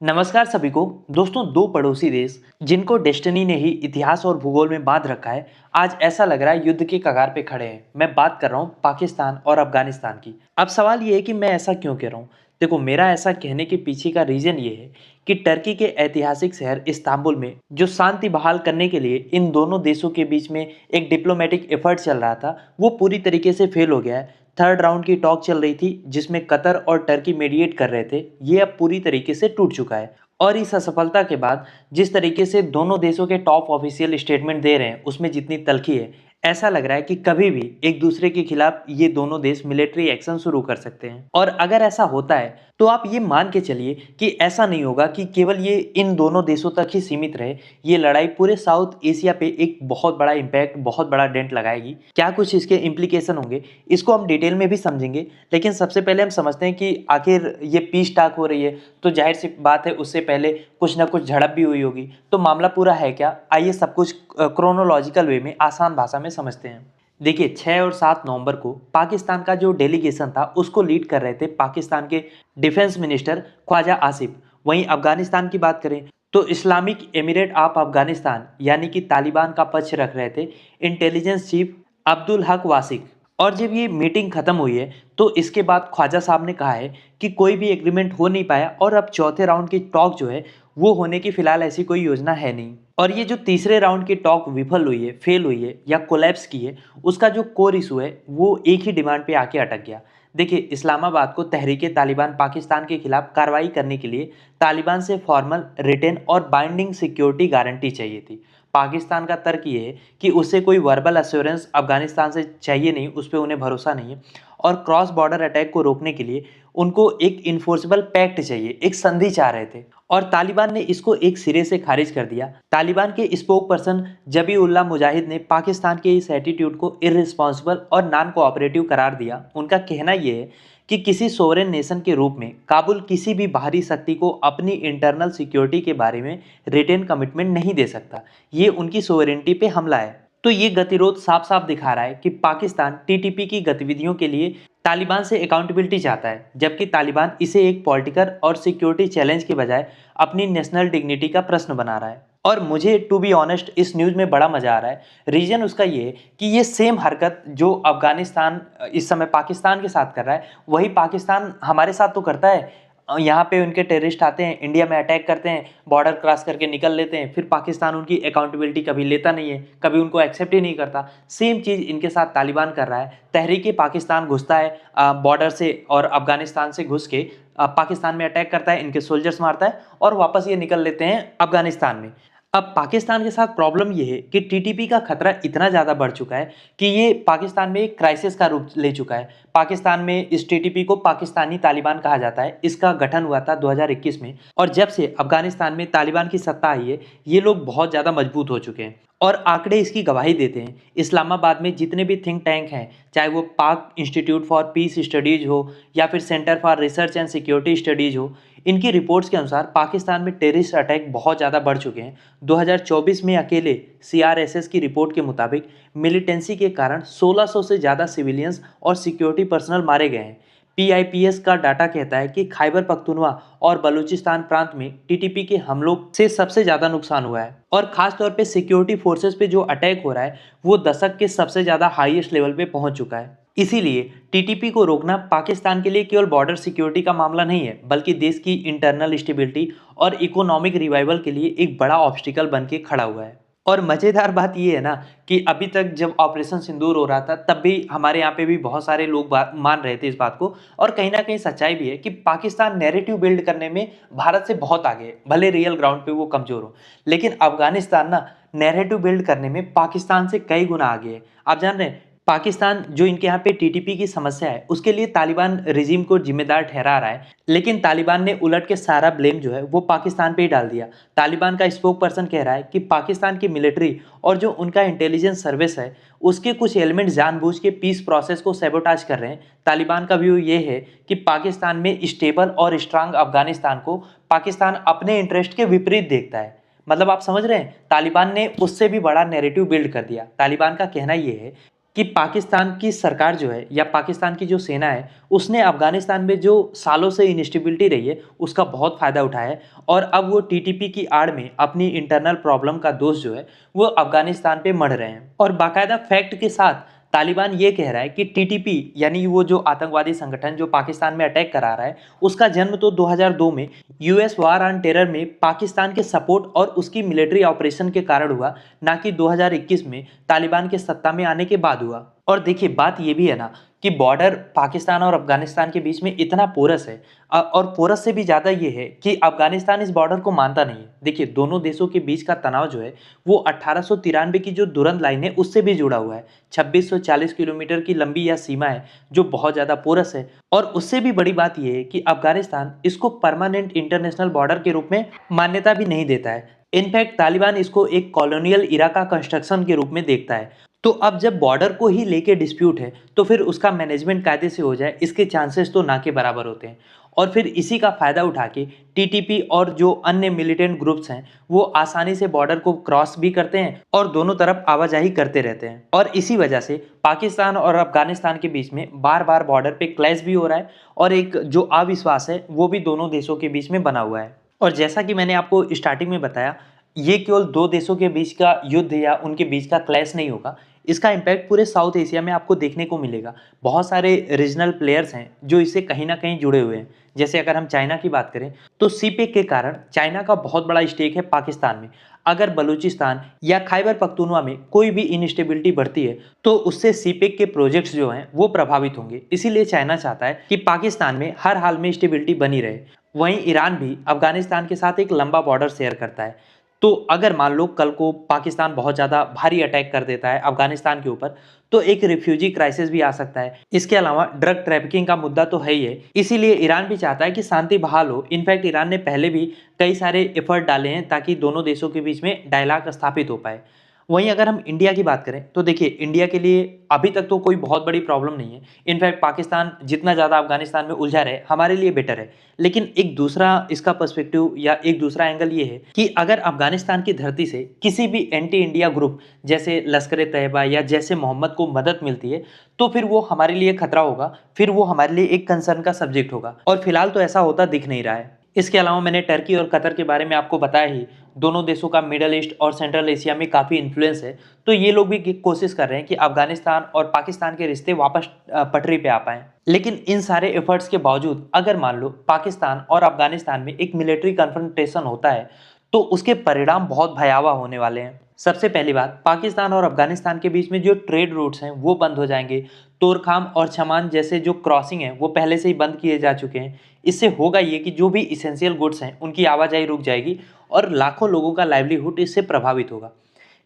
नमस्कार सभी को। दोस्तों, दो पड़ोसी देश जिनको डेस्टिनी ने ही इतिहास और भूगोल में बांध रखा है, आज ऐसा लग रहा है युद्ध के कगार पे खड़े हैं। मैं बात कर रहा हूँ पाकिस्तान और अफगानिस्तान की। अब सवाल ये है कि मैं ऐसा क्यों कह रहा हूँ। देखो, मेरा ऐसा कहने के पीछे का रीजन ये है कि टर्की के ऐतिहासिक शहर इस्तांबुल में जो शांति बहाल करने के लिए इन दोनों देशों के बीच में एक डिप्लोमेटिक एफर्ट चल रहा था, वो पूरी तरीके से फेल हो गया है। थर्ड राउंड की टॉक चल रही थी जिसमें कतर और टर्की मीडिएट कर रहे थे, ये अब पूरी तरीके से टूट चुका है। और इस असफलता के बाद जिस तरीके से दोनों देशों के टॉप ऑफिशियल स्टेटमेंट दे रहे हैं, उसमें जितनी तल्खी है, ऐसा लग रहा है कि कभी भी एक दूसरे के खिलाफ ये दोनों देश मिलिट्री एक्शन शुरू कर सकते हैं। और अगर ऐसा होता है तो आप ये मान के चलिए कि ऐसा नहीं होगा कि केवल ये इन दोनों देशों तक ही सीमित रहे। ये लड़ाई पूरे साउथ एशिया पे एक बहुत बड़ा इम्पैक्ट, बहुत बड़ा डेंट लगाएगी। क्या कुछ इसके इम्प्लीकेशन होंगे, इसको हम डिटेल में भी समझेंगे। लेकिन सबसे पहले हम समझते हैं कि आखिर ये पीस टॉक हो रही है, तो जाहिर सी बात है उससे पहले कुछ ना कुछ झड़प भी हुई होगी। तो मामला पूरा है क्या, आइए सब कुछ क्रोनोलॉजिकल वे में आसान भाषा में समझते हैं। देखिए, 6 और 7 नवंबर को पाकिस्तान का जो डेलीगेशन था उसको लीड कर रहे थे पाकिस्तान के डिफेंस मिनिस्टर ख्वाजा आसिफ। वहीं अफगानिस्तान की बात करें तो इस्लामिक एमिरेट ऑफ अफगानिस्तान यानी कि तालिबान का पक्ष रख रहे थे इंटेलिजेंस चीफ अब्दुल हक वासिक। और जब ये मीटिंग खत्म हुई है तो इसके बाद ख्वाजा साहब ने कहा है कि कोई भी एग्रीमेंट हो नहीं पाया और अब चौथे राउंड की टॉक जो है वो होने की फिलहाल ऐसी कोई योजना है नहीं। और ये जो तीसरे राउंड की टॉक विफल हुई है, फेल हुई है या कोलैप्स की है, उसका जो कोर इशू है वो एक ही डिमांड पे आके अटक गया। देखिए, इस्लामाबाद को तहरीके तालिबान पाकिस्तान के खिलाफ कार्रवाई करने के लिए तालिबान से फॉर्मल, रिटेन और बाइंडिंग सिक्योरिटी गारंटी चाहिए थी। पाकिस्तान का तर्क ये है कि उससे कोई वर्बल एश्योरेंस अफगानिस्तान से चाहिए नहीं, उस पर उन्हें भरोसा नहीं है। और क्रॉस बॉर्डर अटैक को रोकने के लिए उनको एक इन्फोर्सेबल पैक्ट चाहिए, एक संधि चाह रहे थे। और तालिबान ने इसको एक सिरे से खारिज कर दिया। तालिबान के स्पोक पर्सन जबीउल्लाह मुजाहिद ने पाकिस्तान के इस एटीट्यूड को इररिस्पॉन्सिबल और नॉन कोऑपरेटिव करार दिया। उनका कहना यह है कि किसी सोवरेन नेशन के रूप में काबुल किसी भी बाहरी शक्ति को अपनी इंटरनल सिक्योरिटी के बारे में रिटेन कमिटमेंट नहीं दे सकता। ये उनकी सोवरेनिटी पे हमला है। तो ये गतिरोध साफ साफ दिखा रहा है कि पाकिस्तान टीटीपी की गतिविधियों के लिए तालिबान से अकाउंटेबिलिटी चाहता है, जबकि तालिबान इसे एक पॉलिटिकल और सिक्योरिटी चैलेंज के बजाय अपनी नेशनल डिग्निटी का प्रश्न बना रहा है। और मुझे टू बी ऑनेस्ट इस न्यूज़ में बड़ा मजा आ रहा है। रीजन उसका ये है कि ये सेम हरकत जो अफगानिस्तान इस समय पाकिस्तान के साथ कर रहा है, वही पाकिस्तान हमारे साथ तो करता है। यहाँ पे उनके टेररिस्ट आते हैं, इंडिया में अटैक करते हैं, बॉर्डर क्रॉस करके निकल लेते हैं, फिर पाकिस्तान उनकी अकाउंटेबिलिटी कभी लेता नहीं है, कभी उनको एक्सेप्ट ही नहीं करता। सेम चीज़ इनके साथ तालिबान कर रहा है। तहरीके पाकिस्तान घुसता है बॉर्डर से और अफगानिस्तान से घुस के पाकिस्तान में अटैक करता है, इनके सोल्जर्स मारता है और वापस ये निकल लेते हैं अफगानिस्तान में। अब पाकिस्तान के साथ प्रॉब्लम ये है कि टीटीपी का खतरा इतना ज़्यादा बढ़ चुका है कि ये पाकिस्तान में एक क्राइसिस का रूप ले चुका है। पाकिस्तान में इस टीटीपी को पाकिस्तानी तालिबान कहा जाता है। इसका गठन हुआ था 2021 में और जब से अफगानिस्तान में तालिबान की सत्ता आई है, ये लोग बहुत ज़्यादा मजबूत हो चुके हैं। और आंकड़े इसकी गवाही देते हैं। इस्लामाबाद में जितने भी थिंक टैंक हैं, चाहे वो पाक इंस्टीट्यूट फॉर पीस स्टडीज़ हो या फिर centre for research and security studies हो, इनकी रिपोर्ट्स के अनुसार पाकिस्तान में टेररिस्ट अटैक बहुत ज़्यादा बढ़ चुके हैं। 2024 में अकेले सीआरएसएस की रिपोर्ट के मुताबिक मिलिटेंसी के कारण 1600 से ज़्यादा सिविलियंस और सिक्योरिटी पर्सनल मारे गए हैं। पीआईपीएस का डाटा कहता है कि खैबर पख्तूनवा और बलूचिस्तान प्रांत में टीटीपी के हमलों से सबसे ज़्यादा नुकसान हुआ है। और खास तौर पे सिक्योरिटी फोर्सेस पे जो अटैक हो रहा है वो दशक के सबसे ज़्यादा हाईएस्ट लेवल पे पहुंच चुका है। इसीलिए टीटीपी को रोकना पाकिस्तान के लिए केवल बॉर्डर सिक्योरिटी का मामला नहीं है, बल्कि देश की इंटरनल स्टेबिलिटी और इकोनॉमिक रिवाइवल के लिए एक बड़ा ऑब्स्टिकल बन के खड़ा हुआ है। और मज़ेदार बात ये है ना कि अभी तक जब ऑपरेशन सिंदूर हो रहा था तब भी हमारे यहाँ पे भी बहुत सारे लोग मान रहे थे इस बात को। और कहीं ना कहीं सच्चाई भी है कि पाकिस्तान नैरेटिव बिल्ड करने में भारत से बहुत आगे है, भले रियल ग्राउंड पे वो कमज़ोर हो। लेकिन अफगानिस्तान ना नैरेटिव बिल्ड करने में पाकिस्तान से कई गुना आगे है। आप जान रहे हैं, पाकिस्तान जो इनके यहाँ पे टीटीपी की समस्या है उसके लिए तालिबान रिजीम को जिम्मेदार ठहरा रहा है, लेकिन तालिबान ने उलट के सारा ब्लेम जो है वो पाकिस्तान पे ही डाल दिया। तालिबान का स्पोक पर्सन कह रहा है कि पाकिस्तान की मिलिट्री और जो उनका इंटेलिजेंस सर्विस है उसके कुछ एलिमेंट जानबूझ के पीस प्रोसेस को सैबोटाज कर रहे हैं। तालिबान का व्यू ये है कि पाकिस्तान में स्टेबल और स्ट्रांग अफगानिस्तान को पाकिस्तान अपने इंटरेस्ट के विपरीत देखता है। मतलब आप समझ रहे हैं, तालिबान ने उससे भी बड़ा नैरेटिव बिल्ड कर दिया। तालिबान का कहना यह है कि पाकिस्तान की सरकार जो है या पाकिस्तान की जो सेना है उसने अफगानिस्तान में जो सालों से इनस्टेबिलिटी रही है उसका बहुत फ़ायदा उठाया है और अब वो टीटीपी की आड़ में अपनी इंटरनल प्रॉब्लम का दोष जो है वो अफगानिस्तान पे मढ़ रहे हैं। और बाकायदा फैक्ट के साथ तालिबान ये कह रहा है कि टीटीपी यानी वो जो आतंकवादी संगठन जो पाकिस्तान में अटैक करा रहा है उसका जन्म तो 2002 में यूएस वार ऑन टेरर में पाकिस्तान के सपोर्ट और उसकी मिलिट्री ऑपरेशन के कारण हुआ, ना कि 2021 में तालिबान के सत्ता में आने के बाद हुआ। और देखिए बात ये भी है ना कि बॉर्डर पाकिस्तान और अफगानिस्तान के बीच में इतना पोरस है और पोरस से भी ज़्यादा ये है कि अफगानिस्तान इस बॉर्डर को मानता नहीं है। देखिए दोनों देशों के बीच का तनाव जो है वो 1893 की जो दुरंत लाइन है उससे भी जुड़ा हुआ है। 2640 किलोमीटर की लंबी यह सीमा है जो बहुत ज़्यादा पोरस है। और उससे भी बड़ी बात यह है कि अफगानिस्तान इसको परमानेंट इंटरनेशनल बॉर्डर के रूप में मान्यता भी नहीं देता है। इनफैक्ट तालिबान इसको एक कॉलोनियल इरा का कंस्ट्रक्शन के रूप में देखता है। तो अब जब बॉर्डर को ही लेके डिस्प्यूट है तो फिर उसका मैनेजमेंट कायदे से हो जाए इसके चांसेस तो ना के बराबर होते हैं। और फिर इसी का फायदा उठा के टीटीपी और जो अन्य मिलिटेंट ग्रुप्स हैं वो आसानी से बॉर्डर को क्रॉस भी करते हैं और दोनों तरफ आवाजाही करते रहते हैं। और इसी वजह से पाकिस्तान और अफगानिस्तान के बीच में बार बार बॉर्डर पे क्लैश भी हो रहा है और एक जो अविश्वास है वो भी दोनों देशों के बीच में बना हुआ है। और जैसा कि मैंने आपको स्टार्टिंग में बताया ये केवल दो देशों के बीच का युद्ध या उनके बीच का क्लैश नहीं होगा, इसका इम्पैक्ट पूरे साउथ एशिया में आपको देखने को मिलेगा। बहुत सारे रीजनल प्लेयर्स हैं जो इससे कहीं ना कहीं जुड़े हुए हैं। जैसे अगर हम चाइना की बात करें तो सीपेक के कारण चाइना का बहुत बड़ा स्टेक है पाकिस्तान में। अगर बलूचिस्तान या खैबर पख्तूनवा में कोई भी इनस्टेबिलिटी बढ़ती है तो उससे सीपेक के प्रोजेक्ट्स जो हैं वो प्रभावित होंगे। इसीलिए चाइना चाहता है कि पाकिस्तान में हर हाल में स्टेबिलिटी बनी रहे। वहीं ईरान भी अफगानिस्तान के साथ एक लंबा बॉर्डर शेयर करता है। तो अगर मान लो कल को पाकिस्तान बहुत ज़्यादा भारी अटैक कर देता है अफगानिस्तान के ऊपर तो एक रिफ्यूजी क्राइसिस भी आ सकता है। इसके अलावा ड्रग ट्रैफिकिंग का मुद्दा तो है ही है, इसीलिए ईरान भी चाहता है कि शांति बहाल हो। इनफैक्ट ईरान ने पहले भी कई सारे एफर्ट डाले हैं ताकि दोनों देशों के बीच में डायलॉग स्थापित हो पाए। वहीं अगर हम इंडिया की बात करें तो देखिए इंडिया के लिए अभी तक तो कोई बहुत बड़ी प्रॉब्लम नहीं है। इनफैक्ट पाकिस्तान जितना ज़्यादा अफगानिस्तान में उलझा रहे हमारे लिए बेटर है। लेकिन एक दूसरा इसका पर्सपेक्टिव या एक दूसरा एंगल ये है कि अगर अफगानिस्तान की धरती से किसी भी एंटी इंडिया ग्रुप जैसे लश्कर तैयबा या जैसे मोहम्मद को मदद मिलती है तो फिर वो हमारे लिए खतरा होगा, फिर वो हमारे लिए एक कंसर्न का सब्जेक्ट होगा। और फिलहाल तो ऐसा होता दिख नहीं रहा है। इसके अलावा मैंने टर्की और कतर के बारे में आपको बताया ही, दोनों देशों का मिडल ईस्ट और सेंट्रल एशिया में काफ़ी इन्फ्लुएंस है। तो ये लोग भी कोशिश कर रहे हैं कि अफगानिस्तान और पाकिस्तान के रिश्ते वापस पटरी पे आ पाएं। लेकिन इन सारे एफर्ट्स के बावजूद अगर मान लो पाकिस्तान और अफगानिस्तान में एक मिलिट्री कन्फ्रंटेशन होता है तो उसके परिणाम बहुत भयावह होने वाले हैं। सबसे पहली बात, पाकिस्तान और अफगानिस्तान के बीच में जो ट्रेड रूट्स हैं वो बंद हो जाएंगे। तोरखाम और छमान जैसे जो क्रॉसिंग है वो पहले से ही बंद किए जा चुके हैं। इससे होगा ये कि जो भी इसेंशियल गुड्स हैं उनकी आवाजाही रुक जाएगी और लाखों लोगों का लाइवलीहुड इससे प्रभावित होगा।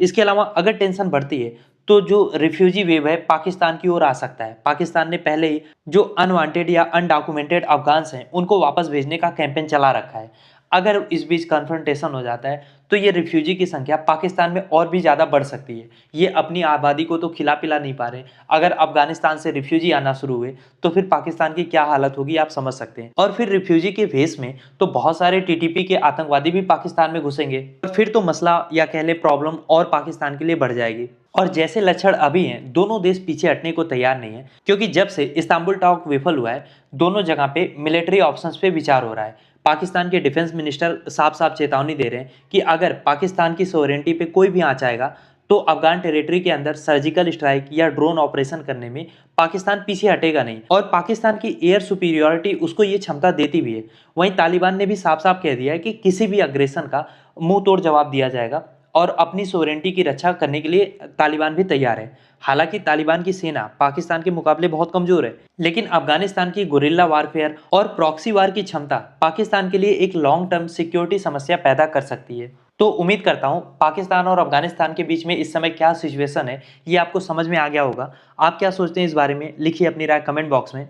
इसके अलावा अगर टेंशन बढ़ती है तो जो रिफ्यूजी वेव है पाकिस्तान की ओर आ सकता है। पाकिस्तान ने पहले ही जो अनवांटेड या अनडॉक्यूमेंटेड अफगान्स हैं उनको वापस भेजने का कैंपेन चला रखा है। अगर इस बीच कन्फ्रंटेशन हो जाता है तो ये रिफ्यूजी की संख्या पाकिस्तान में और भी ज़्यादा बढ़ सकती है। ये अपनी आबादी को तो खिला पिला नहीं पा रहे, अगर अफगानिस्तान से रिफ्यूजी आना शुरू हुए तो फिर पाकिस्तान की क्या हालत होगी आप समझ सकते हैं। और फिर रिफ्यूजी के भेस में तो बहुत सारे टीटीपी के आतंकवादी भी पाकिस्तान में घुसेंगे और फिर तो मसला या कह ले प्रॉब्लम और पाकिस्तान के लिए बढ़ जाएगी। और जैसे लक्षण अभी हैं दोनों देश पीछे हटने को तैयार नहीं है, क्योंकि जब से इस्तांबुल टॉक विफल हुआ है दोनों जगह पे मिलिट्री ऑप्शंस पे विचार हो रहा है। पाकिस्तान के डिफेंस मिनिस्टर साफ साफ चेतावनी दे रहे हैं कि अगर पाकिस्तान की सोवरेनिटी पे कोई भी आंच आएगा तो अफगान टेरिटरी के अंदर सर्जिकल स्ट्राइक या ड्रोन ऑपरेशन करने में पाकिस्तान पीछे हटेगा नहीं। और पाकिस्तान की एयर सुपीरियॉरिटी उसको ये क्षमता देती भी है। वहीं तालिबान ने भी साफ साफ कह दिया है कि किसी भी अग्रेशन का मुंह तोड़ जवाब दिया जाएगा और अपनी सोवरेनिटी की रक्षा करने के लिए तालिबान भी तैयार है। हालांकि तालिबान की सेना पाकिस्तान के मुकाबले बहुत कमजोर है, लेकिन अफगानिस्तान की गुरिल्ला वारफेयर और प्रॉक्सी वार की क्षमता पाकिस्तान के लिए एक लॉन्ग टर्म सिक्योरिटी समस्या पैदा कर सकती है। तो उम्मीद करता हूं पाकिस्तान और अफगानिस्तान के बीच में इस समय क्या सिचुएशन है ये आपको समझ में आ गया होगा। आप क्या सोचते हैं इस बारे में लिखिए अपनी राय कमेंट बॉक्स में।